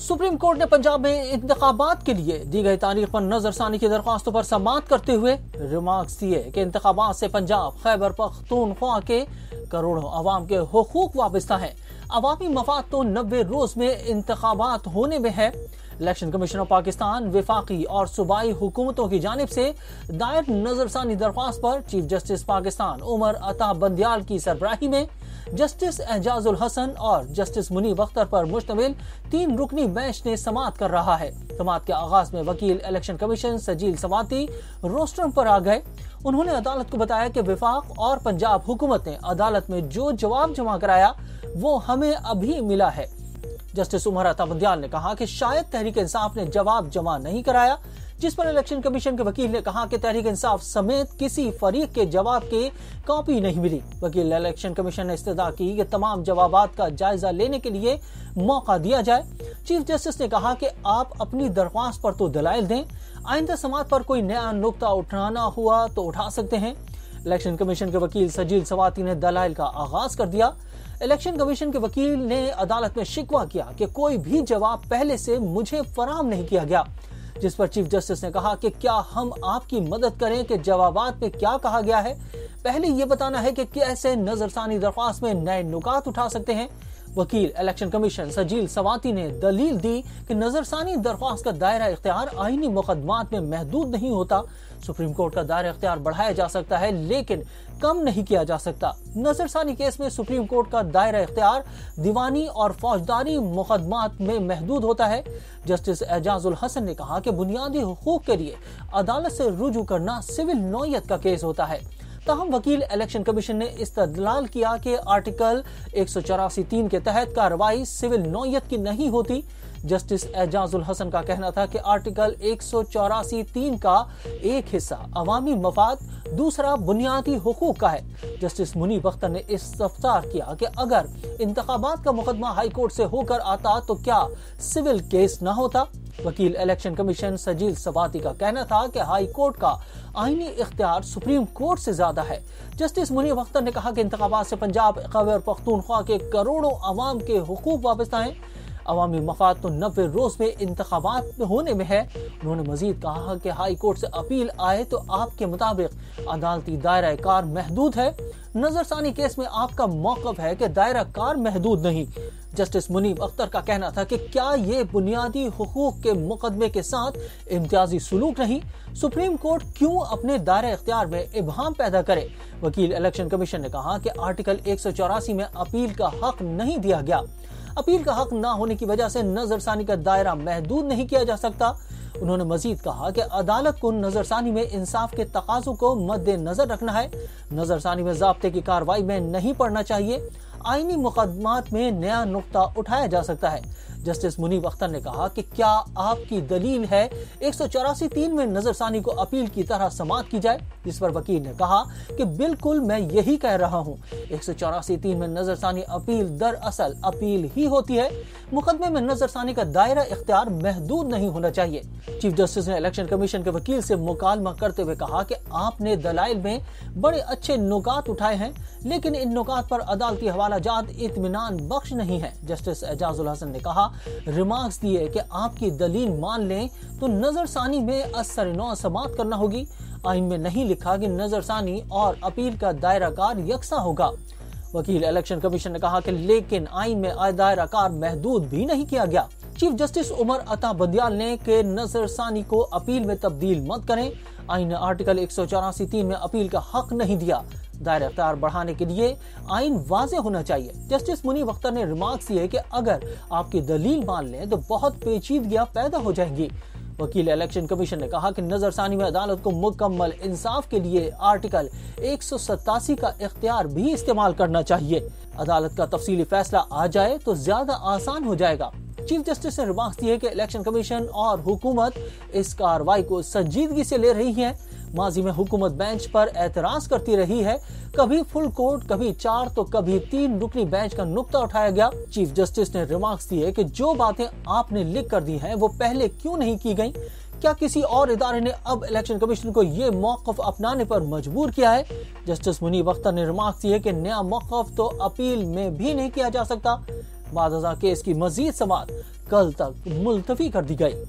Supreme court ने पंजाब में इंतखाबात के लिए दी गई तारीख पर नजरसानी की दरख्वास्तों पर समाअत करते हुए रिमार्क्स दिए कि इंतखाबात से पंजाब खैबर पख्तूनख्वा के करोड़ों अवाम के हुकूक वाबस्ता हैं। अवामी मफाद तो 90 रोज में इंतखाबात होने में है। इलेक्शन कमीशन ऑफ पाकिस्तान वफाकी और सूबाई हुकूमतों की जानिब से दायर नजरसानी दरख्वास्त पर चीफ जस्टिस पाकिस्तान उमर अता बंदियाल की सरबराही में जस्टिस एजाजुल हसन और जस्टिस मुनीब अख्तर पर मुश्तमिल 3 रुकनी बेंच ने समाअत कर रहा है। समाअत के आगाज में वकील इलेक्शन कमीशन सजील सवाती रोस्ट्रम पर आ गए। उन्होंने अदालत को बताया कि वफाक और पंजाब हुकूमत ने अदालत में जो जवाब जमा कराया वो हमें अभी मिला है। जस्टिस उमर अता बंदियाल ने कहा कि शायद तहरीक इंसाफ ने जवाब जमा नहीं कराया, जिस पर इलेक्शन कमीशन के वकील ने कहा कि तहरीक इंसाफ समेत किसी फरीक के जवाब की कॉपी नहीं मिली। वकील इलेक्शन कमीशन ने इस्तदा की कि तमाम जवाबात का जायजा लेने के लिए मौका दिया जाए। चीफ जस्टिस ने कहा कि आप अपनी दरख्वास्त पर तो दलाइल दें, आइंदा समाअत पर कोई नया नुक्ता उठाना हुआ तो उठा सकते हैं। इलेक्शन कमीशन के वकील सजील सवाती ने दलाइल का आगाज कर दिया। इलेक्शन कमीशन के वकील ने अदालत में शिकवा किया कि कोई भी जवाब पहले से मुझे फराहम नहीं किया गया, जिस पर चीफ जस्टिस ने कहा कि क्या हम आपकी मदद करें कि जवाबात में क्या कहा गया है। पहले ये बताना है कि कैसे नजरसानी दरख्वास्त में नए नुकात उठा सकते हैं। वकील इलेक्शन कमीशन सजील सवाती ने दलील दी कि नजरसानी दरख्वास्त का दायरा इख्तियार आईनी मुकदमात में महदूद नहीं होता। सुप्रीम कोर्ट का दायरा इख्तियार बढ़ाया जा सकता है लेकिन कम नहीं किया जा सकता। नजरसानी केस में सुप्रीम कोर्ट का दायरा इख्तियार दीवानी और फौजदारी मुकदमात में महदूद होता है। जस्टिस एजाजुल हसन ने कहा कि बुनियादी हुकूक के लिए अदालत से रुजू करना सिविल नौयत का केस होता है। ताहम वकील इलेक्शन कमीशन ने इस्तदलाल किया कि आर्टिकल 184(3) के तहत कार्रवाई सिविल नौयत की नहीं होती। जस्टिस एजाजुल हसन का कहना था कि आर्टिकल 184(3) का एक हिस्सा अवामी मफाद, दूसरा बुनियादी हुकूक का है। जस्टिस मुनीब अख्तर ने इस्तफ्सार किया कि अगर इंतखाबात का मुकदमा हाई कोर्ट से होकर आता तो क्या सिविल केस न होता। वकील इलेक्शन कमीशन सजील सवाती का कहना था कि हाई कोर्ट का आईनी इख्तियार सुप्रीम कोर्ट से ज्यादा है। जस्टिस मुनीब अख्तर ने कहा कि इंतखाबात से पंजाब खैबर पख्तूनख्वा के करोड़ों अवाम के हुकूक वाबस्ता हैं। अवामी मफाद तो 90 रोज में इंतखाबात होने में है। उन्होंने मजीद कहा कि हाई कोर्ट से अपील आए तो आपके मुताबिक अदालती दायरा कार महदूद है। नजरसानी केस में आपका मौक़िफ़ है कि दायरा कार महदूद नहीं। जस्टिस मुनीब अख्तर का कहना था कि क्या ये बुनियादी हुकूक के मुकदमे के साथ इम्तियाजी सुलूक नहीं। सुप्रीम कोर्ट क्यों अपने दायरा इख्तियार में इबहम पैदा करे। वकील इलेक्शन कमीशन ने कहा कि आर्टिकल 184 में अपील का हक नहीं दिया गया। अपील का हक न होने की वजह से नजरसानी का दायरा महदूद नहीं किया जा सकता। उन्होंने मजीद कहा कि अदालत को नजरसानी में इंसाफ के तकाज़ों को मद्देनजर रखना है। नजरसानी में ज़ाब्ते की कार्रवाई में नहीं पड़ना चाहिए। आईनी मुकदमात में नया नुक्ता उठाया जा सकता है। जस्टिस मुनीब अख्तर ने कहा कि क्या आपकी दलील है 184(3) में नजरसानी को अपील की तरह समाअत की जाए, जिस पर वकील ने कहा कि बिल्कुल मैं यही कह रहा हूँ। 184(3) में नजरसानी अपील दरअसल अपील ही होती है। मुकदमे में नजरसानी का दायरा इख्तियार महदूद नहीं होना चाहिए। चीफ जस्टिस ने इलेक्शन कमीशन के वकील से मुकालमा करते हुए कहा कि आपने दलाइल में बड़े अच्छे नुकात उठाए हैं लेकिन इन नुकात पर अदालती हवाला जात इत्मीनान बख्श नहीं है। जस्टिस एजाजुल हसन ने कहा रिमार्क्स दिए कि आपकी दलील मान लें तो नजरसानी में असर-ए-नौ समाअत करना होगी। आइन में नहीं लिखा कि नजरसानी और अपील का दायरा कार यकसा होगा। वकील इलेक्शन कमीशन ने कहा कि लेकिन आइन में दायरा कार महदूद भी नहीं किया गया। चीफ जस्टिस उमर अता बंदियाल ने के नजरसानी को अपील में तब्दील मत करें। आइन ने आर्टिकल 184(3) में अपील का हक नहीं दिया। दायरा इख्तियार बढ़ाने के लिए आइन वाज़ेह होना चाहिए। जस्टिस मुनीब अख्तर ने रिमार्क्स दिए कि अगर आपकी दलील मान लें तो बहुत पेचीदगियां पैदा हो जाएंगी। वकील इलेक्शन कमीशन ने कहा कि नजरसानी में अदालत को मुकम्मल इंसाफ के लिए आर्टिकल 187 का इख्तियार भी इस्तेमाल करना चाहिए। अदालत का तफसीली फैसला आ जाए तो ज्यादा आसान हो जाएगा। चीफ जस्टिस ने रिमार्क्स दिए कि इलेक्शन कमीशन और हुकूमत इस कार्रवाई को संजीदगी से ले रही है। माजी में हुकूमत बेंच पर एतराज करती रही है, कभी फुल कोर्ट, कभी 4 तो कभी 3 रुकनी बेंच का नुक्ता उठाया गया। चीफ जस्टिस ने रिमार्क्स दिए कि जो बातें आपने लिख कर दी हैं वो पहले क्यों नहीं की गई। क्या किसी और इदारे ने अब इलेक्शन कमीशन को ये मौक़िफ़ अपनाने पर मजबूर किया है। जस्टिस मुनीब अख्तर ने रिमार्क्स दिए कि नया मौक़िफ़ तो अपील में भी नहीं किया जा सकता। बाद केस की मजीद समाअत कल तक मुलतवी कर दी गई।